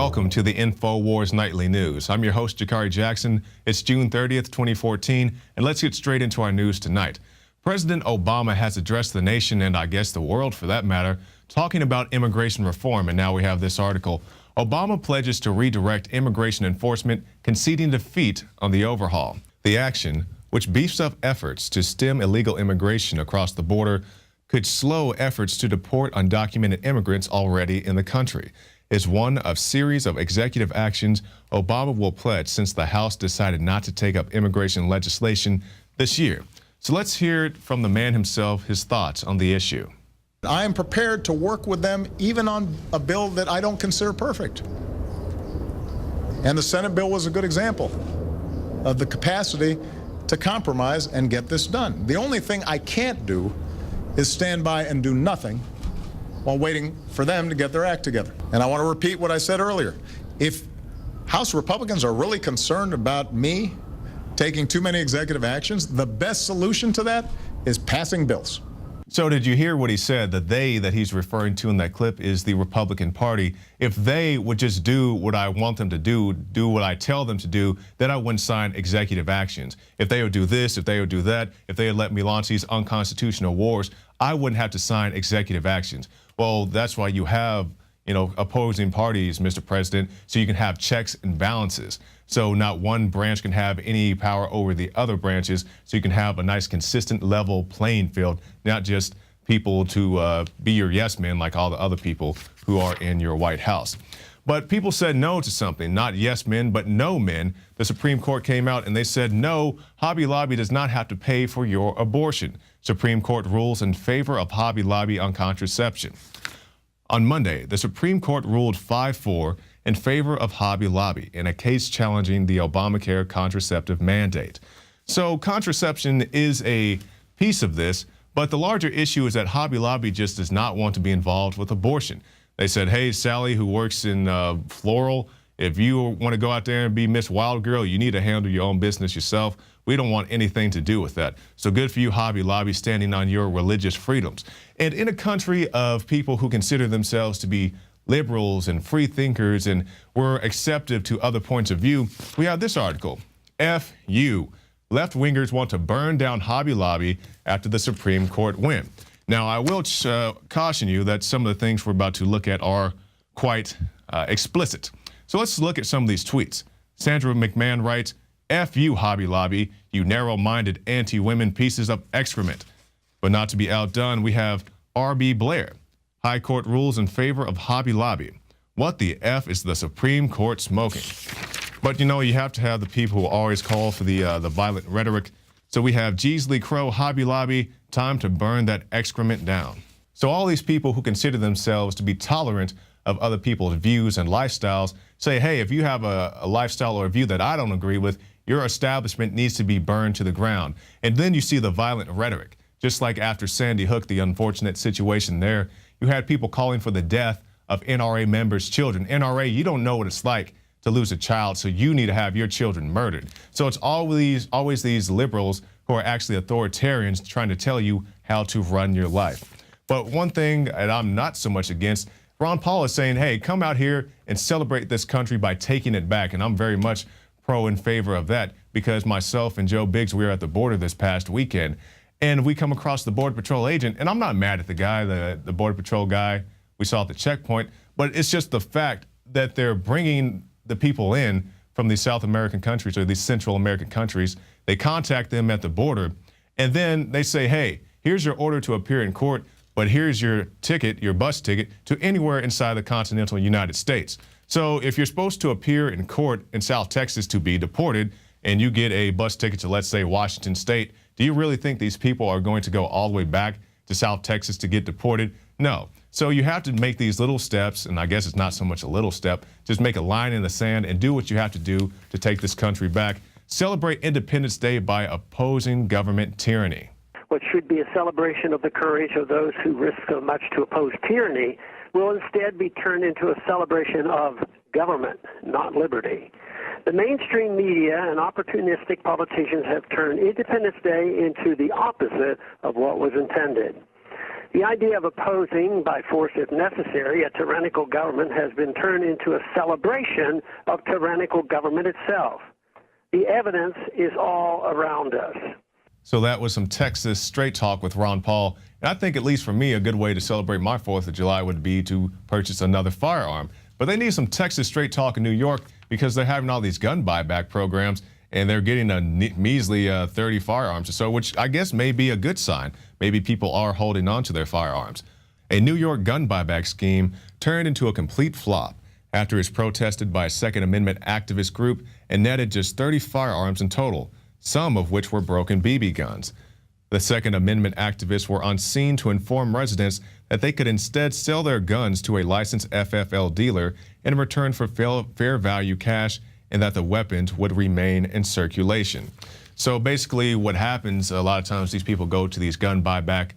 Welcome to the INFOWARS Nightly News. I'm your host, Jakari Jackson. It's June 30th, 2014, and let's get straight into our news tonight. President Obama has addressed the nation, and I guess the world for that matter, talking about immigration reform, and now we have this article. Obama pledges to redirect immigration enforcement, conceding defeat on the overhaul. The action, which beefs up efforts to stem illegal immigration across the border, could slow efforts to deport undocumented immigrants already in the country, is one of series of executive actions Obama will pledge since the House decided not to take up immigration legislation this year. So let's hear it from the man himself, his thoughts on the issue. I am prepared to work with them even on a bill that I don't consider perfect. And the Senate bill was a good example of the capacity to compromise and get this done. The only thing I can't do is stand by and do nothing while waiting for them to get their act together. And I want to repeat what I said earlier. If House Republicans are really concerned about me taking too many executive actions, the best solution to that is passing bills. So did you hear what he said? The they that he's referring to in that clip is the Republican Party. If they would just do what I want them to do what I tell them to do, then I wouldn't sign executive actions. If they would do this, if they would do that, if they would let me launch these unconstitutional wars, I wouldn't have to sign executive actions. Well, that's why you have, opposing parties, Mr. President, so you can have checks and balances. So not one branch can have any power over the other branches, so you can have a nice consistent level playing field, not just people to be your yes men like all the other people who are in your White House. But people said no to something, not yes men, but no men. The Supreme Court came out and they said, no, Hobby Lobby does not have to pay for your abortion. Supreme Court rules in favor of Hobby Lobby on contraception. On Monday, the Supreme Court ruled 5-4 in favor of Hobby Lobby in a case challenging the Obamacare contraceptive mandate. So contraception is a piece of this, but the larger issue is that Hobby Lobby just does not want to be involved with abortion. They said, hey, Sally, who works in Floral, if you want to go out there and be Miss Wild Girl, you need to handle your own business yourself. We don't want anything to do with that. So good for you, Hobby Lobby, standing on your religious freedoms. And in a country of people who consider themselves to be liberals and free thinkers and were acceptive to other points of view, we have this article. F you. Left-wingers want to burn down Hobby Lobby after the Supreme Court win. Now, I will caution you that some of the things we're about to look at are quite explicit. So let's look at some of these tweets. Sandra McMahon writes, F you, Hobby Lobby, you narrow-minded anti-women pieces of excrement. But not to be outdone, we have R.B. Blair. High Court rules in favor of Hobby Lobby. What the F is the Supreme Court smoking? But you have to have the people who always call for the violent rhetoric. So we have Jeesley Crow, Hobby Lobby, time to burn that excrement down. So all these people who consider themselves to be tolerant of other people's views and lifestyles say, hey, if you have a lifestyle or a view that I don't agree with, your establishment needs to be burned to the ground. And then you see the violent rhetoric. Just like after Sandy Hook, the unfortunate situation there, you had people calling for the death of NRA members' children. NRA, you don't know what it's like to lose a child, so you need to have your children murdered. So it's always these liberals who are actually authoritarians trying to tell you how to run your life. But one thing that I'm not so much against, Ron Paul is saying, hey, come out here and celebrate this country by taking it back. And I'm very much pro in favor of that because myself and Joe Biggs, we were at the border this past weekend and we come across the Border Patrol agent, and I'm not mad at the guy, the Border Patrol guy we saw at the checkpoint, but it's just the fact that they're bringing the people in from these South American countries or these Central American countries. They contact them at the border and then they say, hey, here's your order to appear in court, but here's your ticket, your bus ticket to anywhere inside the continental United States. So if you're supposed to appear in court in South Texas to be deported and you get a bus ticket to, let's say, Washington State, do you really think these people are going to go all the way back to South Texas to get deported? No. So you have to make these little steps, and I guess it's not so much a little step, just make a line in the sand and do what you have to do to take this country back. Celebrate Independence Day by opposing government tyranny. What should be a celebration of the courage of those who risk so much to oppose tyranny will instead be turned into a celebration of government, not liberty. The mainstream media and opportunistic politicians have turned Independence Day into the opposite of what was intended. The idea of opposing, by force if necessary, a tyrannical government has been turned into a celebration of tyrannical government itself. The evidence is all around us. So that was some Texas straight talk with Ron Paul. And I think, at least for me, a good way to celebrate my 4th of July would be to purchase another firearm. But they need some Texas straight talk in New York because they're having all these gun buyback programs and they're getting a measly 30 firearms or so, which I guess may be a good sign. Maybe people are holding on to their firearms. A New York gun buyback scheme turned into a complete flop after it was protested by a Second Amendment activist group and netted just 30 firearms in total, some of which were broken BB guns. The Second Amendment activists were on scene to inform residents that they could instead sell their guns to a licensed FFL dealer in return for fair value cash and that the weapons would remain in circulation. So basically what happens, a lot of times these people go to these gun buyback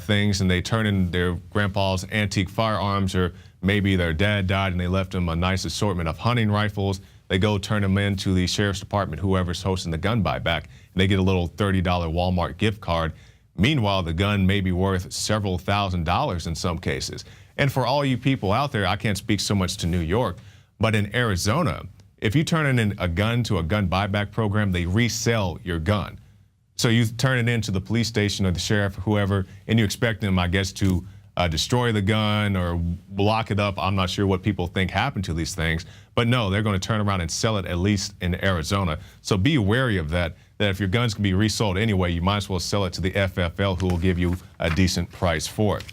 things and they turn in their grandpa's antique firearms, or maybe their dad died and they left them a nice assortment of hunting rifles. They go turn them in to the sheriff's department, whoever's hosting the gun buyback, and they get a little $30 Walmart gift card. Meanwhile, the gun may be worth several $1,000s in some cases. And for all you people out there, I can't speak so much to New York, but in Arizona, if you turn in a gun to a gun buyback program, they resell your gun. So you turn it into the police station or the sheriff or whoever, and you expect them, I guess, to destroy the gun or lock it up. I'm not sure what people think happened to these things, but no, they're going to turn around and sell it, at least in Arizona. So be wary of that if your guns can be resold anyway, you might as well sell it to the FFL, who will give you a decent price for it.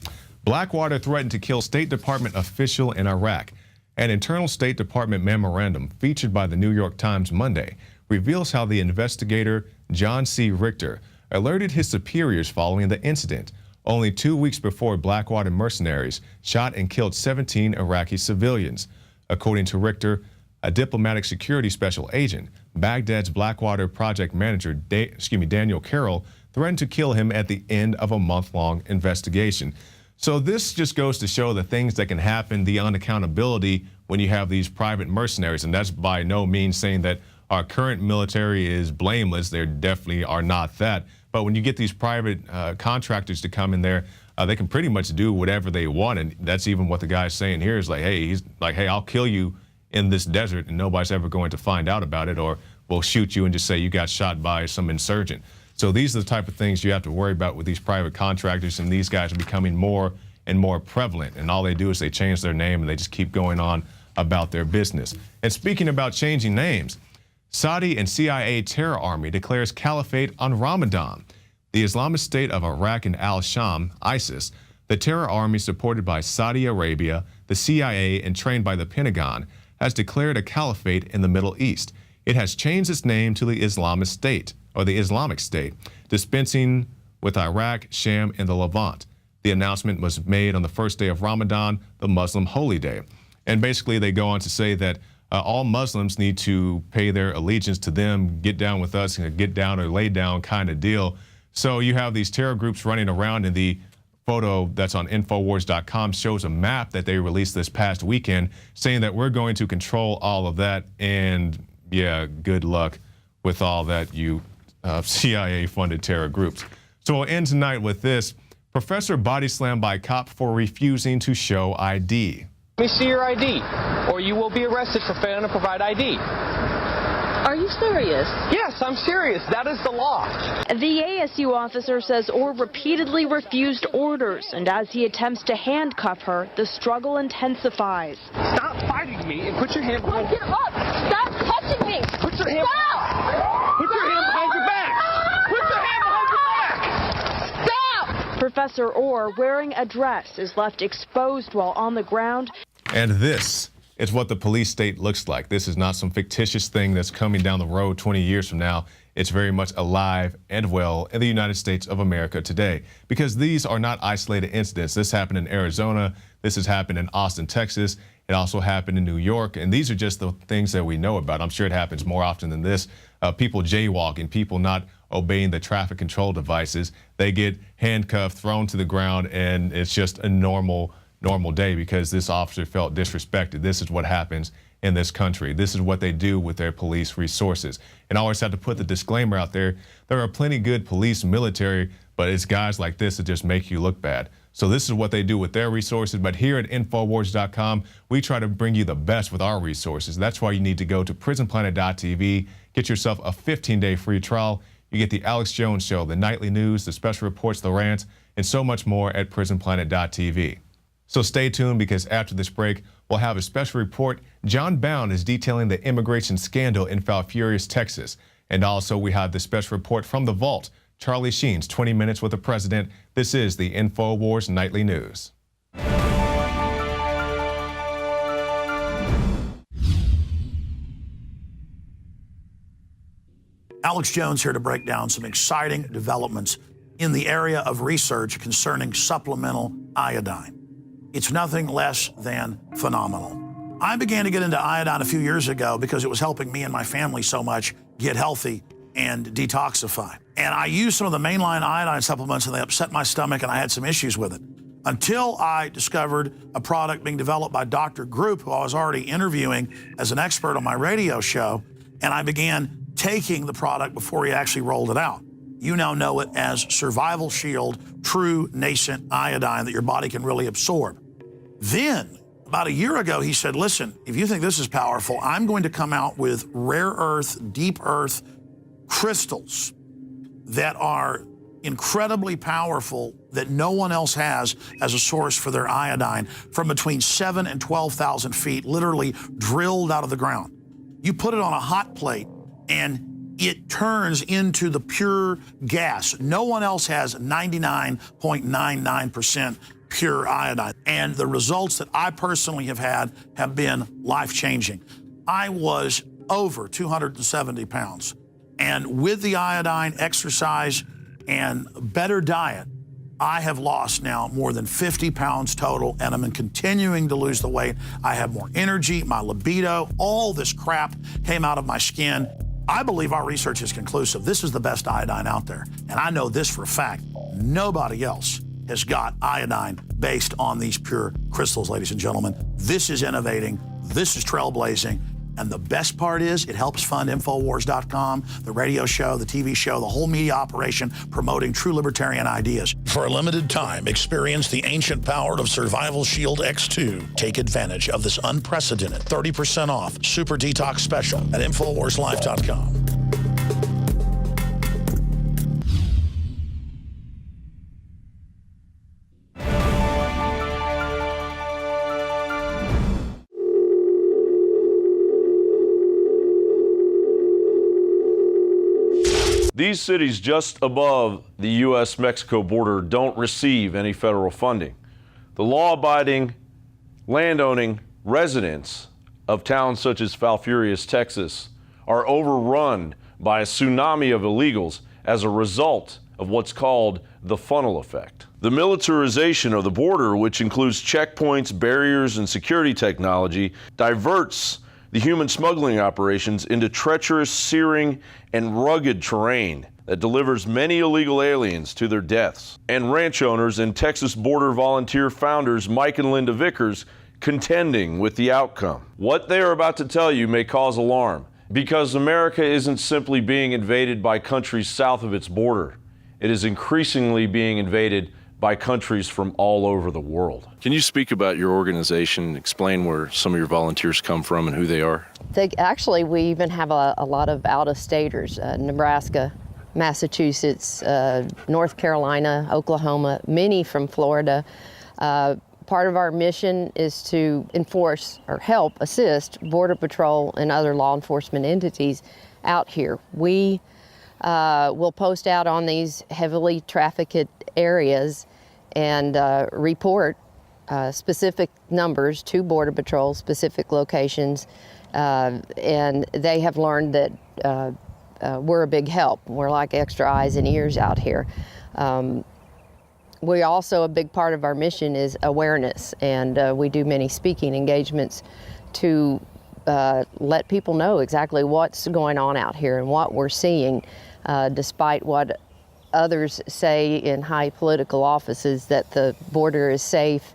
Blackwater threatened to kill State Department official in Iraq. An internal State Department memorandum featured by the New York Times Monday reveals how the investigator, John C. Richter, alerted his superiors following the incident, only 2 weeks before Blackwater mercenaries shot and killed 17 Iraqi civilians. According to Richter, a diplomatic security special agent, Baghdad's Blackwater project manager, Daniel Carroll, threatened to kill him at the end of a month-long investigation. So this just goes to show the things that can happen, the unaccountability when you have these private mercenaries. And that's by no means saying that our current military is blameless. They definitely are not that. But when you get these private contractors to come in there, they can pretty much do whatever they want. And that's even what the guy's saying here is like, hey, he's like, hey, I'll kill you in this desert and nobody's ever going to find out about it, or we'll shoot you and just say you got shot by some insurgent. So these are the type of things you have to worry about with these private contractors, and these guys are becoming more and more prevalent. And all they do is they change their name and they just keep going on about their business. And speaking about changing names, Saudi and CIA terror army declares caliphate on Ramadan. The Islamic State of Iraq and al-Sham, ISIS, the terror army supported by Saudi Arabia, the CIA, and trained by the Pentagon, has declared a caliphate in the Middle East. It has changed its name to the Islamic State, dispensing with Iraq, Sham, and the Levant. The announcement was made on the first day of Ramadan, the Muslim holy day. And basically they go on to say that all Muslims need to pay their allegiance to them, get down with us, get down or lay down kind of deal. So you have these terror groups running around, and the photo that's on INFOWARS.com shows a map that they released this past weekend saying that we're going to control all of that. And yeah, good luck with all that, you CIA-funded terror groups. So we'll end tonight with this. Professor body slammed by cop for refusing to show ID. Let me see your ID, or you will be arrested for failing to provide ID. Are you serious? Yes, I'm serious. That is the law. The ASU officer says Orr repeatedly refused orders, and as he attempts to handcuff her, the struggle intensifies. Stop fighting me and put your hand behind Get up! Stop touching me! Put your hand Stop! Put your hand behind your back! Put your hand behind your back! Stop! Professor Orr, wearing a dress, is left exposed while on the ground. And this is what the police state looks like. This is not some fictitious thing that's coming down the road 20 years from now. It's very much alive and well in the United States of America today, because these are not isolated incidents. This happened in Arizona. This has happened in Austin, Texas. It also happened in New York. And these are just the things that we know about. I'm sure it happens more often than this. People jaywalking, people not obeying the traffic control devices. They get handcuffed, thrown to the ground, and it's just a normal day because this officer felt disrespected. This is what happens in this country. This is what they do with their police resources. And I always have to put the disclaimer out there. There are plenty good police, military, but it's guys like this that just make you look bad. So this is what they do with their resources. But here at INFOWARS.com, we try to bring you the best with our resources. That's why you need to go to prisonplanet.tv, get yourself a 15-day free trial. You get the Alex Jones Show, the nightly news, the special reports, the rants, and so much more at prisonplanet.tv. So stay tuned, because after this break, we'll have a special report. John Bound is detailing the immigration scandal in Falfurrias, Texas. And also we have the special report from the Vault, Charlie Sheen's 20 Minutes with the President. This is the INFOWARS Nightly News. Alex Jones here to break down some exciting developments in the area of research concerning supplemental iodine. It's nothing less than phenomenal. I began to get into iodine a few years ago because it was helping me and my family so much get healthy and detoxify. And I used some of the mainline iodine supplements, and they upset my stomach, and I had some issues with it. Until I discovered a product being developed by Dr. Group, who I was already interviewing as an expert on my radio show, and I began taking the product before he actually rolled it out. You now know it as Survival Shield True Nascent Iodine that your body can really absorb. Then, about a year ago, he said, listen, if you think this is powerful, I'm going to come out with rare earth, deep earth crystals that are incredibly powerful, that no one else has as a source for their iodine, from between 7,000 and 12,000 feet, literally drilled out of the ground. You put it on a hot plate and it turns into the pure gas. No one else has 99.99% pure iodine. And the results that I personally have had have been life-changing. I was over 270 pounds. And with the iodine, exercise, and better diet, I have lost now more than 50 pounds total, and I'm continuing to lose the weight. I have more energy, my libido, all this crap came out of my skin. I believe our research is conclusive. This is the best iodine out there. And I know this for a fact. Nobody else has got iodine based on these pure crystals, ladies and gentlemen. This is innovating. This is trailblazing. And the best part is it helps fund INFOWARS.com, the radio show, the TV show, the whole media operation promoting true libertarian ideas. For a limited time, experience the ancient power of Survival Shield X2. Take advantage of this unprecedented 30% off Super Detox Special at INFOWARSLive.com. These cities just above the U.S.-Mexico border don't receive any federal funding. The law-abiding, landowning residents of towns such as Falfurrias, Texas, are overrun by a tsunami of illegals as a result of what's called the funnel effect. The militarization of the border, which includes checkpoints, barriers, and security technology, diverts the human smuggling operations into treacherous, searing, and rugged terrain that delivers many illegal aliens to their deaths. And ranch owners and Texas border volunteer founders Mike and Linda Vickers contending with the outcome. What they are about to tell you may cause alarm, because America isn't simply being invaded by countries south of its border. It is increasingly being invaded by countries from all over the world. Can you speak about your organization, explain where some of your volunteers come from and who they are? Actually, we even have a lot of out-of-staters, Nebraska, Massachusetts, North Carolina, Oklahoma, many from Florida. Part of our mission is to enforce or help assist Border Patrol and other law enforcement entities out here. We will post out on these heavily trafficked areas and report specific numbers to Border Patrol, specific locations, and they have learned that we're a big help. We're like extra eyes and ears out here. We also, a big part of our mission is awareness, and we do many speaking engagements to let people know exactly what's going on out here and what we're seeing, despite what others say in high political offices, that the border is safe